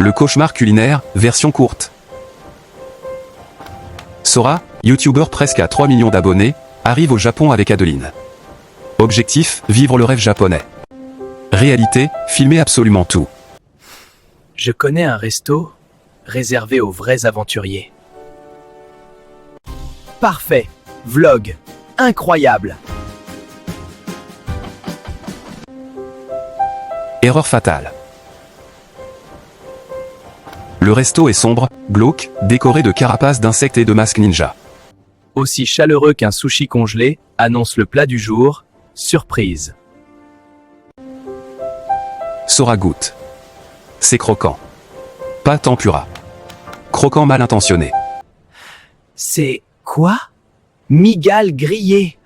Le cauchemar culinaire, version courte. Sora, youtubeur presque à 3 millions d'abonnés, arrive au Japon avec Adeline. Objectif, vivre le rêve japonais. Réalité, filmer absolument tout. Je connais un resto réservé aux vrais aventuriers. Parfait. Vlog. Incroyable. Erreur fatale. Le resto est sombre, glauque, décoré de carapaces d'insectes et de masques ninja. Aussi chaleureux qu'un sushi congelé, annonce le plat du jour. Surprise. Sora goûte. C'est croquant. Pas tempura. Croquant mal intentionné. C'est quoi? Migale grillée.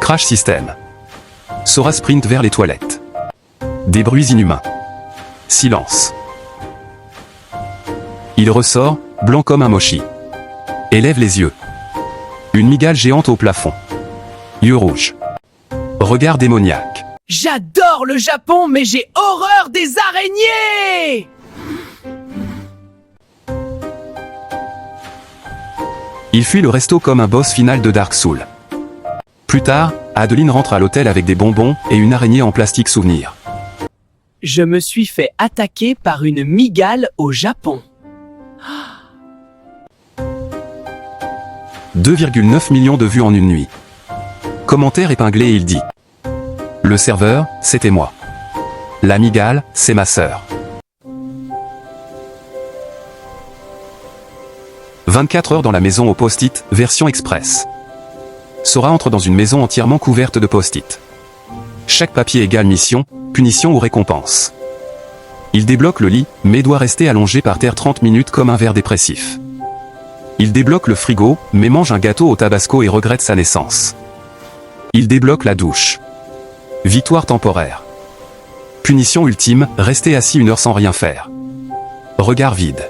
Crash system. Sora sprint vers les toilettes. Des bruits inhumains. Silence. Il ressort, blanc comme un mochi. Élève les yeux. Une migale géante au plafond. Yeux rouges. Regard démoniaque. J'adore le Japon, mais j'ai horreur des araignées! Il fuit le resto comme un boss final de Dark Souls. Plus tard, Adeline rentre à l'hôtel avec des bonbons et une araignée en plastique souvenir. Je me suis fait attaquer par une migale au Japon. 2,9 millions de vues en une nuit. Commentaire épinglé, il dit. Le serveur, c'était moi. La migale, c'est ma sœur. 24 heures dans la maison au post-it, version express. Sora entre dans une maison entièrement couverte de post-it. Chaque papier égale mission, punition ou récompense. Il débloque le lit, mais doit rester allongé par terre 30 minutes comme un verre dépressif. Il débloque le frigo, mais mange un gâteau au tabasco et regrette sa naissance. Il débloque la douche. Victoire temporaire. Punition ultime, rester assis 1 heure sans rien faire. Regard vide.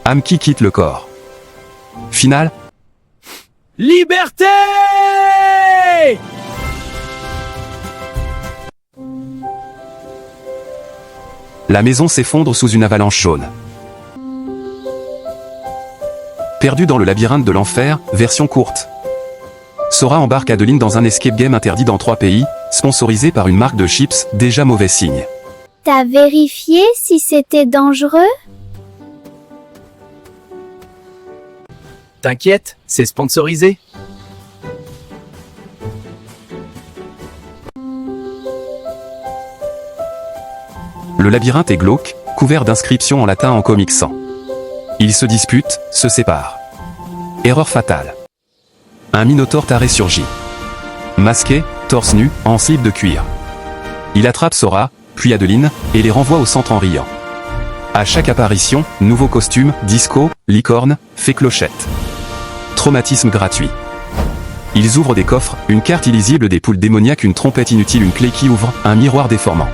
Âme qui quitte le corps. Final. Liberté! La maison s'effondre sous une avalanche jaune. Perdu dans le labyrinthe de l'enfer, version courte. Sora embarque Adeline dans un escape game interdit dans 3 pays, sponsorisé par une marque de chips, déjà mauvais signe. T'as vérifié si c'était dangereux? T'inquiète, c'est sponsorisé. Le labyrinthe est glauque, couvert d'inscriptions en latin en Comic Sans. Ils se disputent, se séparent. Erreur fatale. Un minotaure taré surgit. Masqué, torse nu, en slip de cuir. Il attrape Sora, puis Adeline, et les renvoie au centre en riant. À chaque apparition, nouveau costume, disco, licorne, fée clochette. Traumatisme gratuit. Ils ouvrent des coffres, une carte illisible, des poules démoniaques, une trompette inutile, une clé qui ouvre, un miroir déformant.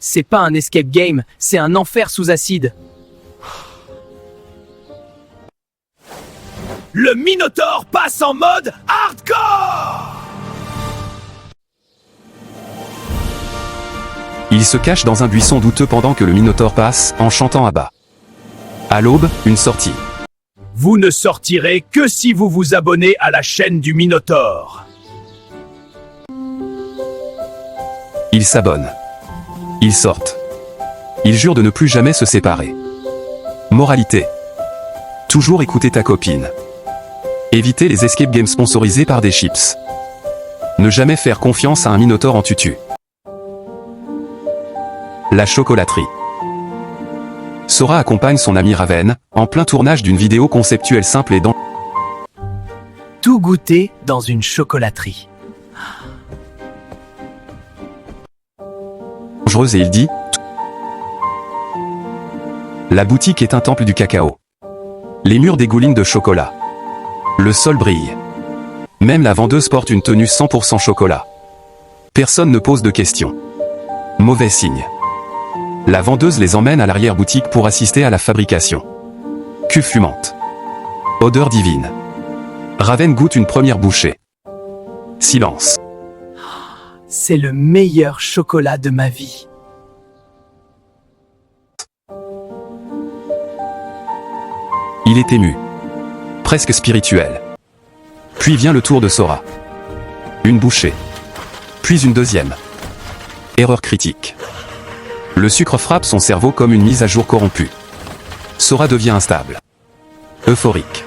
C'est pas un escape game, c'est un enfer sous acide. Le Minotaure passe en mode hardcore! Il se cache dans un buisson douteux pendant que le Minotaure passe, en chantant à bas. À l'aube, une sortie. Vous ne sortirez que si vous vous abonnez à la chaîne du Minotaure. Ils s'abonnent. Ils sortent. Ils jurent de ne plus jamais se séparer. Moralité. Toujours écouter ta copine. Éviter les escape games sponsorisés par des chips. Ne jamais faire confiance à un minotaure en tutu. La chocolaterie. Sora accompagne son ami Raven, en plein tournage d'une vidéo conceptuelle simple et Tout goûter dans une chocolaterie. dangereuse, et il dit. La boutique est un temple du cacao. Les murs dégoulinent de chocolat. Le sol brille. Même la vendeuse porte une tenue 100% chocolat. Personne ne pose de questions. Mauvais signe. La vendeuse les emmène à l'arrière-boutique pour assister à la fabrication. Queue fumante. Odeur divine. Raven goûte une première bouchée. Silence. C'est le meilleur chocolat de ma vie. Il est ému. Presque spirituel. Puis vient le tour de Sora. Une bouchée. Puis une deuxième. Erreur critique. Le sucre frappe son cerveau comme une mise à jour corrompue. Sora devient instable. Euphorique.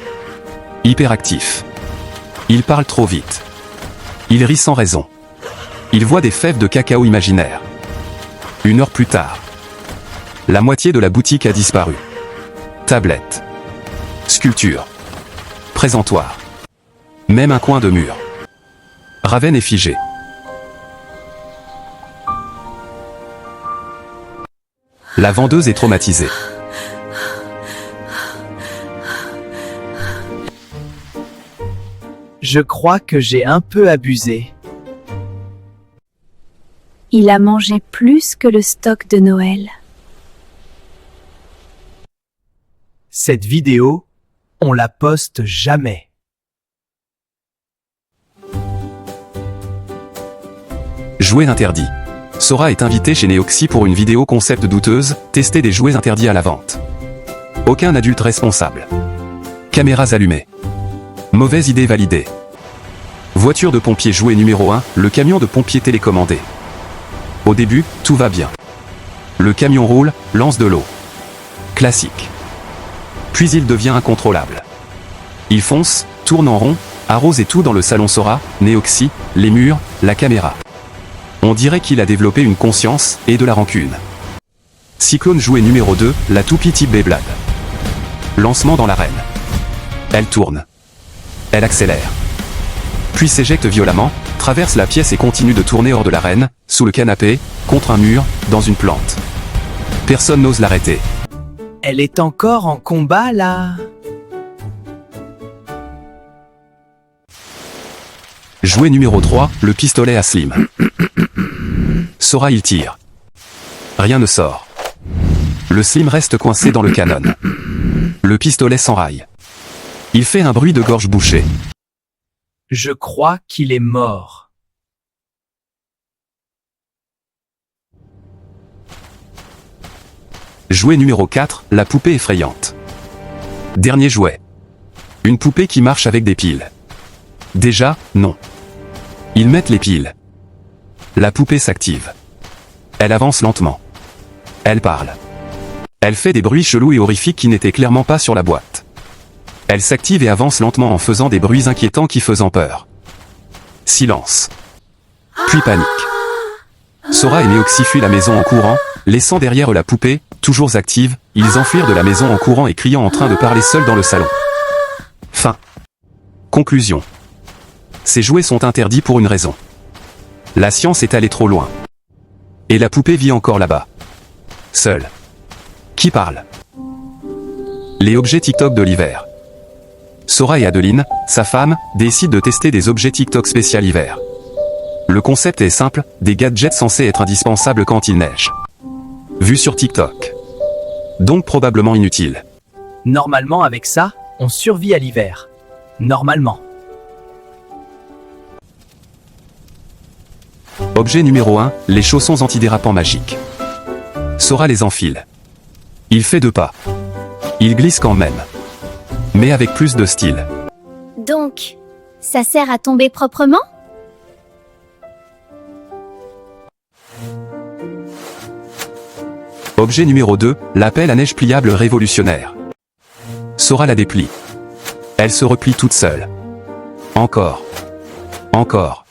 Hyperactif. Il parle trop vite. Il rit sans raison. Il voit des fèves de cacao imaginaires. 1 heure plus tard. La moitié de la boutique a disparu. Tablette. Sculpture. Présentoir. Même un coin de mur. Raven est figé. La vendeuse est traumatisée. Je crois que j'ai un peu abusé. Il a mangé plus que le stock de Noël. Cette vidéo, on la poste jamais. Jouets interdits. Sora est invité chez Neoxy pour une vidéo concept douteuse, tester des jouets interdits à la vente. Aucun adulte responsable. Caméras allumées. Mauvaise idée validée. Voiture de pompier jouet numéro 1, le camion de pompier télécommandé. Au début, tout va bien. Le camion roule, lance de l'eau. Classique. Puis il devient incontrôlable. Il fonce, tourne en rond, arrose et tout dans le salon Sora, Neoxy, les murs, la caméra. On dirait qu'il a développé une conscience et de la rancune. Cyclone jouet numéro 2, la toupie type Beyblade. Lancement dans l'arène. Elle tourne. Elle accélère. Puis s'éjecte violemment, traverse la pièce et continue de tourner hors de l'arène, sous le canapé, contre un mur, dans une plante. Personne n'ose l'arrêter. Elle est encore en combat là. Jouet numéro 3, le pistolet à Slim. Sora il tire. Rien ne sort. Le Slim reste coincé dans le canon. Le pistolet s'enraille. Il fait un bruit de gorge bouchée. Je crois qu'il est mort. Jouet numéro 4, la poupée effrayante. Dernier jouet. Une poupée qui marche avec des piles. Déjà, non. Ils mettent les piles. La poupée s'active. Elle avance lentement. Elle parle. Elle fait des bruits chelous et horrifiques qui n'étaient clairement pas sur la boîte. Elle s'active et avance lentement en faisant des bruits inquiétants qui font peur. Silence. Puis panique. Sora et Neoxy fuient la maison en courant, laissant derrière eux la poupée, toujours active, ils enfuirent de la maison en courant et criant en train de parler seuls dans le salon. Fin. Conclusion. Ces jouets sont interdits pour une raison. La science est allée trop loin. Et la poupée vit encore là-bas. Seule. Qui parle? Les objets TikTok de l'hiver. Sora et Adeline, sa femme, décident de tester des objets TikTok spécial hiver. Le concept est simple, des gadgets censés être indispensables quand il neige. Vu sur TikTok. Donc probablement inutile. Normalement avec ça, on survit à l'hiver. Normalement. Objet numéro 1, les chaussons antidérapants magiques. Sora les enfile. Il fait 2 pas. Il glisse quand même. Mais avec plus de style. Donc, ça sert à tomber proprement? Objet numéro 2, la pelle à neige pliable révolutionnaire. Sora la déplie. Elle se replie toute seule. Encore. Encore.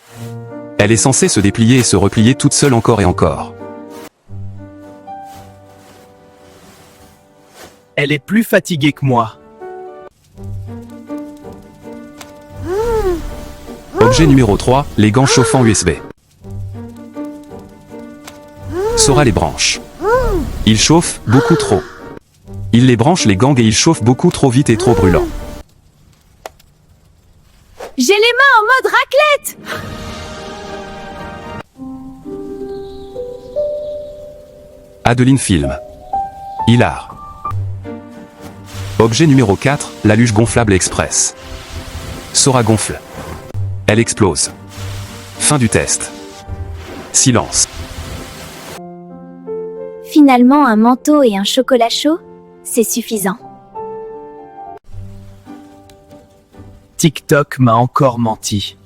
Elle est censée se déplier et se replier toute seule encore et encore. Elle est plus fatiguée que moi. Objet numéro 3, les gants chauffants USB. Sora les branche. Il chauffe beaucoup trop. Il les branche les gants et il chauffe beaucoup trop vite et trop brûlant. J'ai les mains en mode raclette! Adeline filme. Hilar. Objet numéro 4, la luge gonflable express. Sora gonfle. Elle explose. Fin du test. Silence. Finalement, un manteau et un chocolat chaud, c'est suffisant. TikTok m'a encore menti.